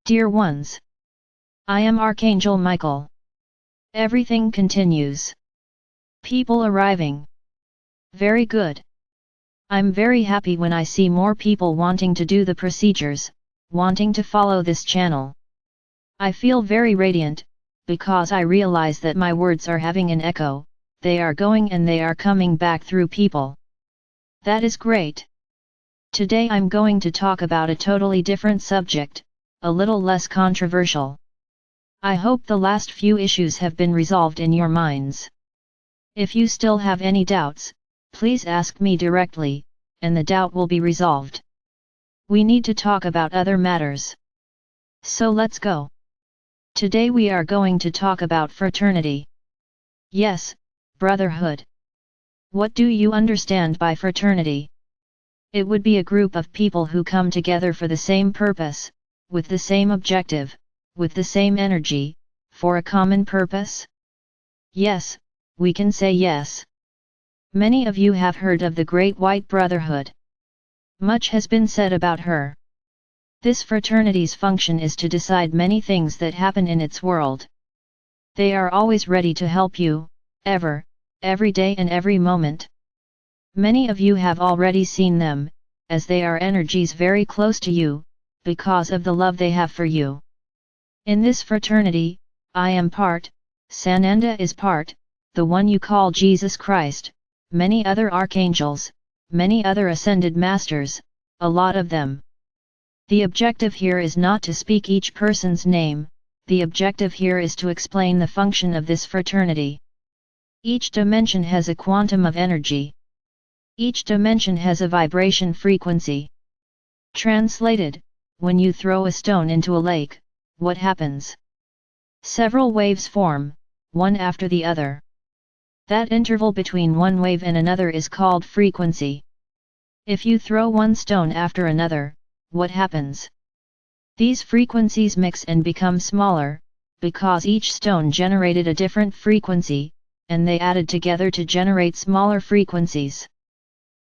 Dear ones, I am Archangel Michael. Everything continues. People arriving. Very good. I'm very happy when I see more people wanting to do the procedures, wanting to follow this channel. I feel very radiant, because I realize that my words are having an echo, they are going and they are coming back through people. That is great. Today I'm going to talk about a totally different subject, a little less controversial. I hope the last few issues have been resolved in your minds. If you still have any doubts, please ask me directly, and the doubt will be resolved. We need to talk about other matters. So let's go. Today we are going to talk about fraternity. Yes, brotherhood. What do you understand by fraternity? It would be a group of people who come together for the same purpose, with the same objective, with the same energy, for a common purpose? Yes, we can say yes. Many of you have heard of the Great White Brotherhood. Much has been said about her. This fraternity's function is to decide many things that happen in its world. They are always ready to help you, every day and every moment. Many of you have already seen them, as they are energies very close to you, because of the love they have for you. In this fraternity, I am part, Sananda is part, the one you call Jesus Christ, many other archangels, many other ascended masters, a lot of them. The objective here is not to speak each person's name, the objective here is to explain the function of this fraternity. Each dimension has a quantum of energy. Each dimension has a vibration frequency. Translated, when you throw a stone into a lake, what happens? Several waves form, one after the other. That interval between one wave and another is called frequency. If you throw one stone after another, what happens? These frequencies mix and become smaller, because each stone generated a different frequency, and they added together to generate smaller frequencies.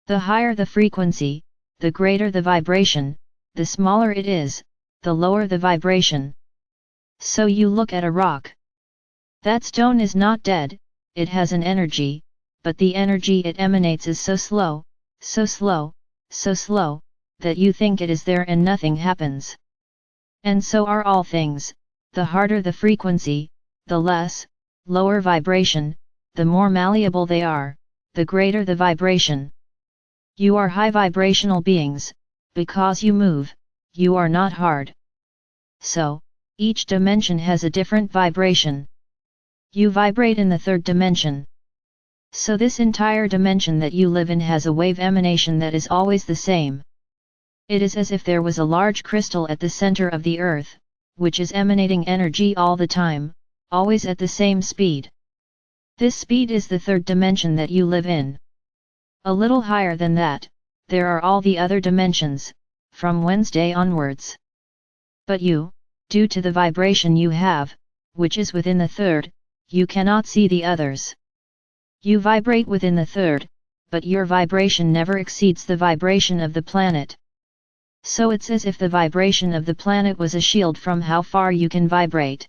The higher the frequency, the greater the vibration, the smaller it is, the lower the vibration. So you look at a rock. That stone is not dead, it has an energy, but the energy it emanates is so slow, so slow, so slow, that you think it is there and nothing happens. And so are all things, the harder the frequency, the lower vibration, the more malleable they are, the greater the vibration. You are high vibrational beings, because you move, you are not hard. So, each dimension has a different vibration. You vibrate in the third dimension. So this entire dimension that you live in has a wave emanation that is always the same. It is as if there was a large crystal at the center of the earth, which is emanating energy all the time, always at the same speed. This speed is the third dimension that you live in. A little higher than that, there are all the other dimensions, from Wednesday onwards. But you, due to the vibration you have, which is within the third, you cannot see the others. You vibrate within the third, but your vibration never exceeds the vibration of the planet. So it's as if the vibration of the planet was a shield from how far you can vibrate.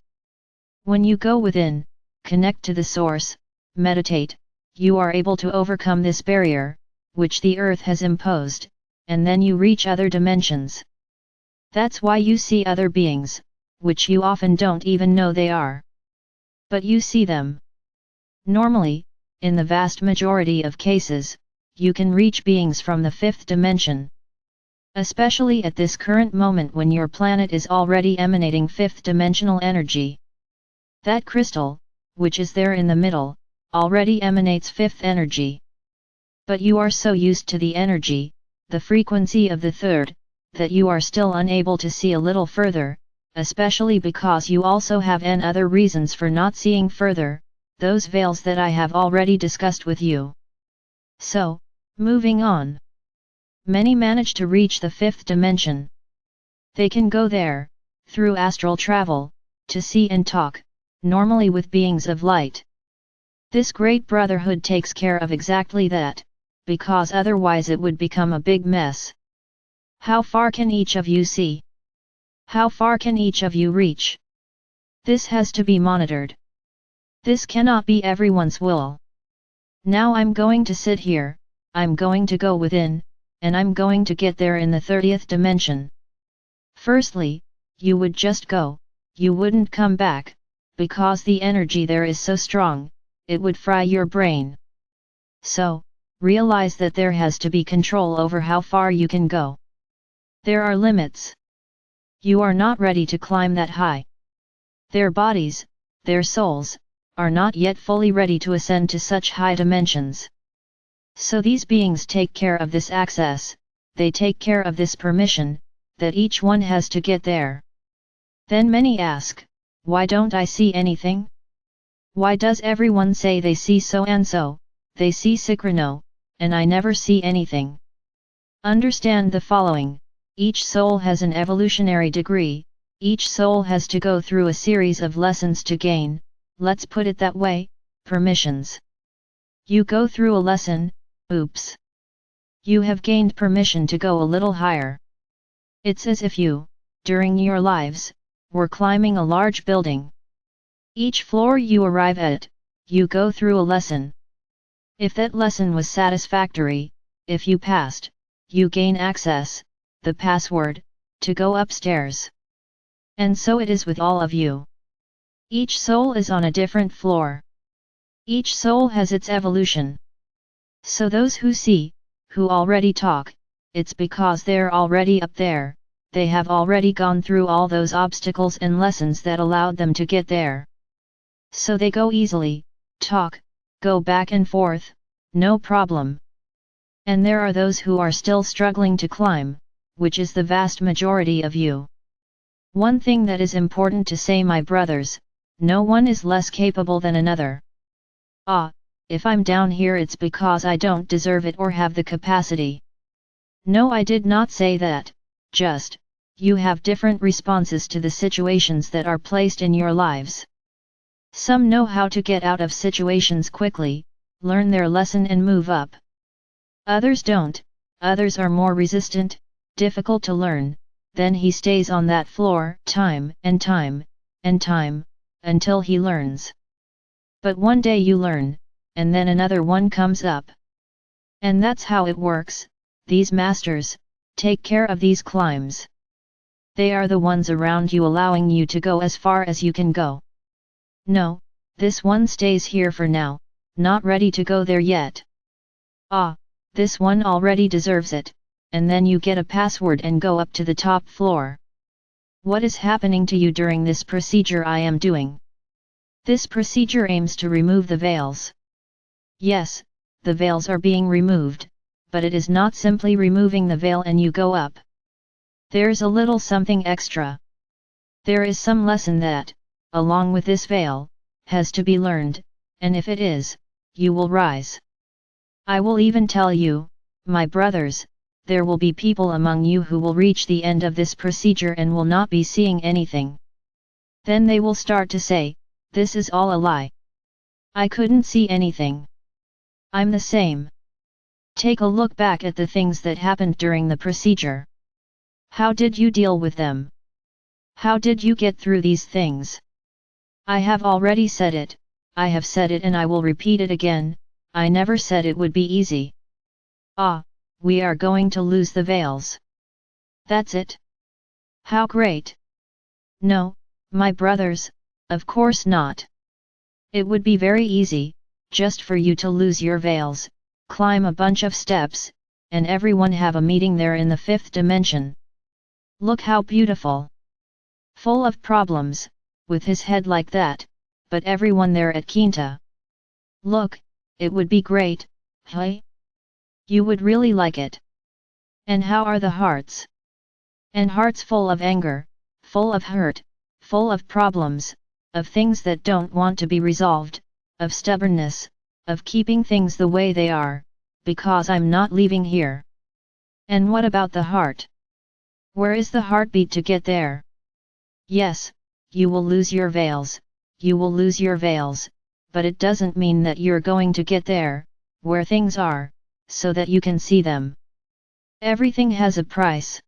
When you go within, connect to the source, meditate, you are able to overcome this barrier, which the earth has imposed, and then you reach other dimensions. That's why you see other beings, which you often don't even know they are. But you see them. Normally, in the vast majority of cases, you can reach beings from the fifth dimension. Especially at this current moment when your planet is already emanating fifth dimensional energy. That crystal, which is there in the middle, already emanates fifth energy. But you are so used to the energy, the frequency of the third, that you are still unable to see a little further, especially because you also have other reasons for not seeing further, those veils that I have already discussed with you. So, moving on. Many manage to reach the fifth dimension. They can go there, through astral travel, to see and talk, normally with beings of light. This great brotherhood takes care of exactly that, because otherwise it would become a big mess. How far can each of you see? How far can each of you reach? This has to be monitored. This cannot be everyone's will. Now I'm going to sit here, I'm going to go within, and I'm going to get there in the 30th dimension. Firstly, you would just go, you wouldn't come back, because the energy there is so strong, it would fry your brain. So, realize that there has to be control over how far you can go. There are limits. You are not ready to climb that high. Their bodies, their souls, are not yet fully ready to ascend to such high dimensions. So these beings take care of this access, they take care of this permission, that each one has to get there. Then many ask, why don't I see anything? Why does everyone say they see so and so, they see Synchrano, and I never see anything? Understand the following, each soul has an evolutionary degree, each soul has to go through a series of lessons to gain, let's put it that way, permissions. You go through a lesson, oops. You have gained permission to go a little higher. It's as if you, during your lives, were climbing a large building. Each floor you arrive at, you go through a lesson. If that lesson was satisfactory, if you passed, you gain access, the password, to go upstairs. And so it is with all of you. Each soul is on a different floor. Each soul has its evolution. So those who see, who already talk, it's because they're already up there, they have already gone through all those obstacles and lessons that allowed them to get there. So they go easily, talk, go back and forth, no problem. And there are those who are still struggling to climb, which is the vast majority of you. One thing that is important to say, my brothers, no one is less capable than another. If I'm down here it's because I don't deserve it or have the capacity. No, I did not say that, just, you have different responses to the situations that are placed in your lives. Some know how to get out of situations quickly, learn their lesson and move up. Others don't, others are more resistant, difficult to learn, then he stays on that floor time and time, until he learns. But one day you learn, and then another one comes up. And that's how it works, these masters, take care of these climbs. They are the ones around you allowing you to go as far as you can go. No, this one stays here for now, not ready to go there yet. This one already deserves it, and then you get a password and go up to the top floor. What is happening to you during this procedure I am doing? This procedure aims to remove the veils. Yes, the veils are being removed, but it is not simply removing the veil and you go up. There's a little something extra. There is some lesson that, along with this veil, has to be learned, and if it is, you will rise. I will even tell you, my brothers, there will be people among you who will reach the end of this procedure and will not be seeing anything. Then they will start to say, this is all a lie. I couldn't see anything. I'm the same. Take a look back at the things that happened during the procedure. How did you deal with them? How did you get through these things? I have already said it, I have said it and I will repeat it again, I never said it would be easy. We are going to lose the veils. That's it. How great! No, my brothers, of course not. It would be very easy, just for you to lose your veils, climb a bunch of steps, and everyone have a meeting there in the 5th dimension. Look how beautiful! Full of problems, with his head like that, but everyone there at Quinta. Look, it would be great, hey? You would really like it. And how are the hearts? And hearts full of anger, full of hurt, full of problems, of things that don't want to be resolved, of stubbornness, of keeping things the way they are, because I'm not leaving here. And what about the heart? Where is the heartbeat to get there? Yes, you will lose your veils, you will lose your veils, but it doesn't mean that you're going to get there, where things are, so that you can see them. Everything has a price.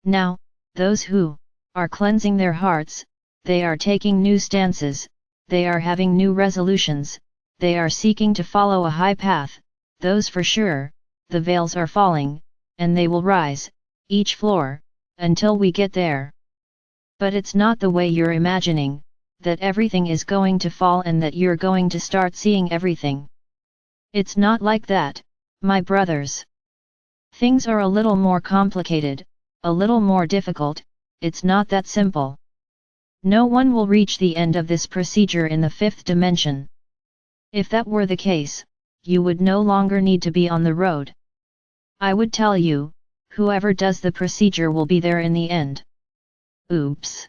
Now, those who, are cleansing their hearts, they are taking new stances, they are having new resolutions, they are seeking to follow a high path, those for sure, the veils are falling, and they will rise, each floor, until we get there. But it's not the way you're imagining, that everything is going to fall and that you're going to start seeing everything. It's not like that, my brothers. Things are a little more complicated, a little more difficult, it's not that simple. No one will reach the end of this procedure in the fifth dimension. If that were the case, you would no longer need to be on the road. I would tell you, whoever does the procedure will be there in the end. Oops!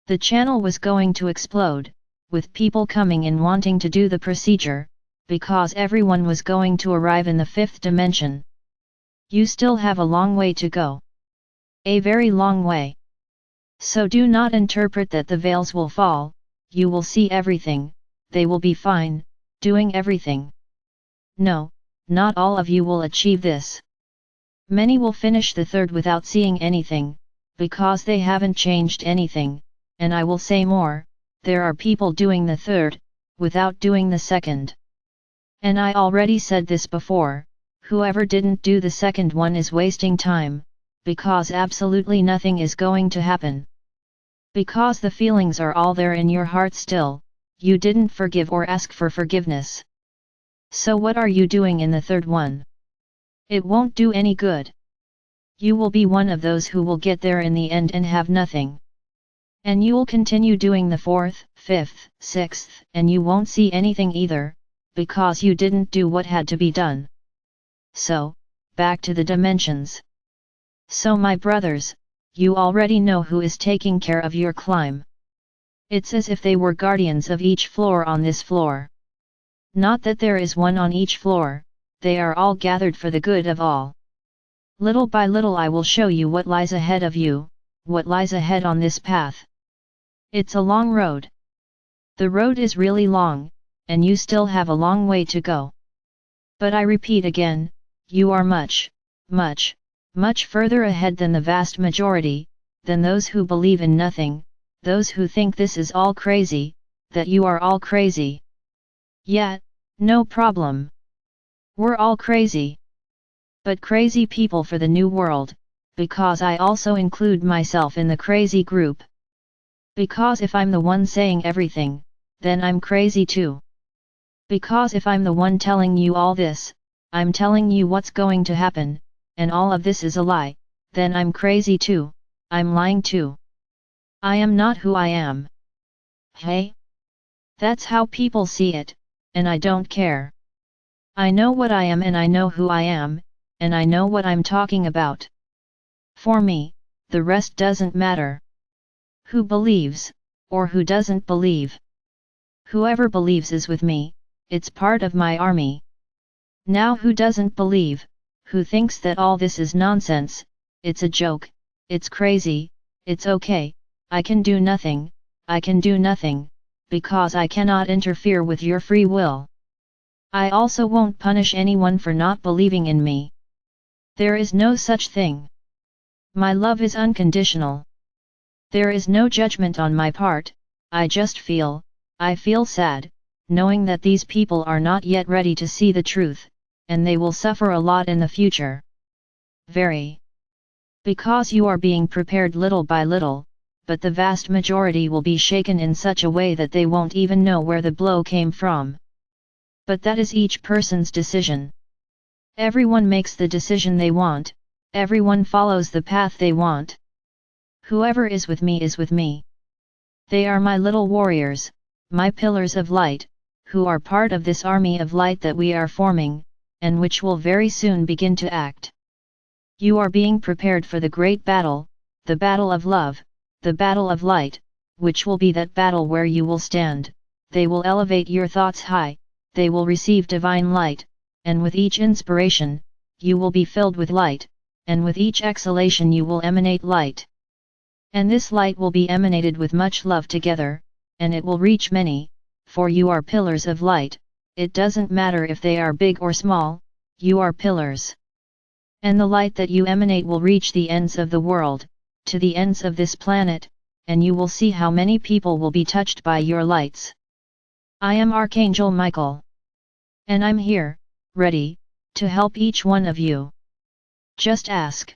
The channel was going to explode, with people coming in wanting to do the procedure, because everyone was going to arrive in the fifth dimension. You still have a long way to go. A very long way. So do not interpret that the veils will fall, you will see everything, they will be fine, doing everything. No, not all of you will achieve this. Many will finish the third without seeing anything, because they haven't changed anything, and I will say more, there are people doing the third, without doing the second. And I already said this before, whoever didn't do the second one is wasting time, because absolutely nothing is going to happen. Because the feelings are all there in your heart still, you didn't forgive or ask for forgiveness. So what are you doing in the third one? It won't do any good. You will be one of those who will get there in the end and have nothing. And you will continue doing the fourth, fifth, sixth, and you won't see anything either, because you didn't do what had to be done. So, back to the dimensions. So my brothers, you already know who is taking care of your climb. It's as if they were guardians of each floor on this floor. Not that there is one on each floor, they are all gathered for the good of all. Little by little I will show you what lies ahead of you, what lies ahead on this path. It's a long road. The road is really long, and you still have a long way to go. But I repeat again, you are much, much, much further ahead than the vast majority, than those who believe in nothing, those who think this is all crazy, that you are all crazy. Yeah, no problem. We're all crazy. But crazy people for the new world, because I also include myself in the crazy group. Because if I'm the one saying everything, then I'm crazy too. Because if I'm the one telling you all this, I'm telling you what's going to happen, and all of this is a lie, then I'm crazy too, I'm lying too. I am not who I am. Hey? That's how people see it, and I don't care. I know what I am and I know who I am, and I know what I'm talking about. For me, the rest doesn't matter. Who believes, or who doesn't believe? Whoever believes is with me, it's part of my army. Now who doesn't believe, who thinks that all this is nonsense, it's a joke, it's crazy, it's okay, I can do nothing, because I cannot interfere with your free will. I also won't punish anyone for not believing in me. There is no such thing. My love is unconditional. There is no judgment on my part, I just I feel sad, knowing that these people are not yet ready to see the truth, and they will suffer a lot in the future. Very. Because you are being prepared little by little, but the vast majority will be shaken in such a way that they won't even know where the blow came from. But that is each person's decision. Everyone makes the decision they want, everyone follows the path they want. Whoever is with me is with me. They are my little warriors, my pillars of light, who are part of this army of light that we are forming, and which will very soon begin to act. You are being prepared for the great battle, the battle of love, the battle of light, which will be that battle where you will stand, they will elevate your thoughts high, they will receive divine light, and with each inspiration, you will be filled with light, and with each exhalation you will emanate light. And this light will be emanated with much love together, and it will reach many, for you are pillars of light, it doesn't matter if they are big or small, you are pillars. And the light that you emanate will reach the ends of the world, to the ends of this planet, and you will see how many people will be touched by your lights. I am Archangel Michael. And I'm here, ready, to help each one of you. Just ask.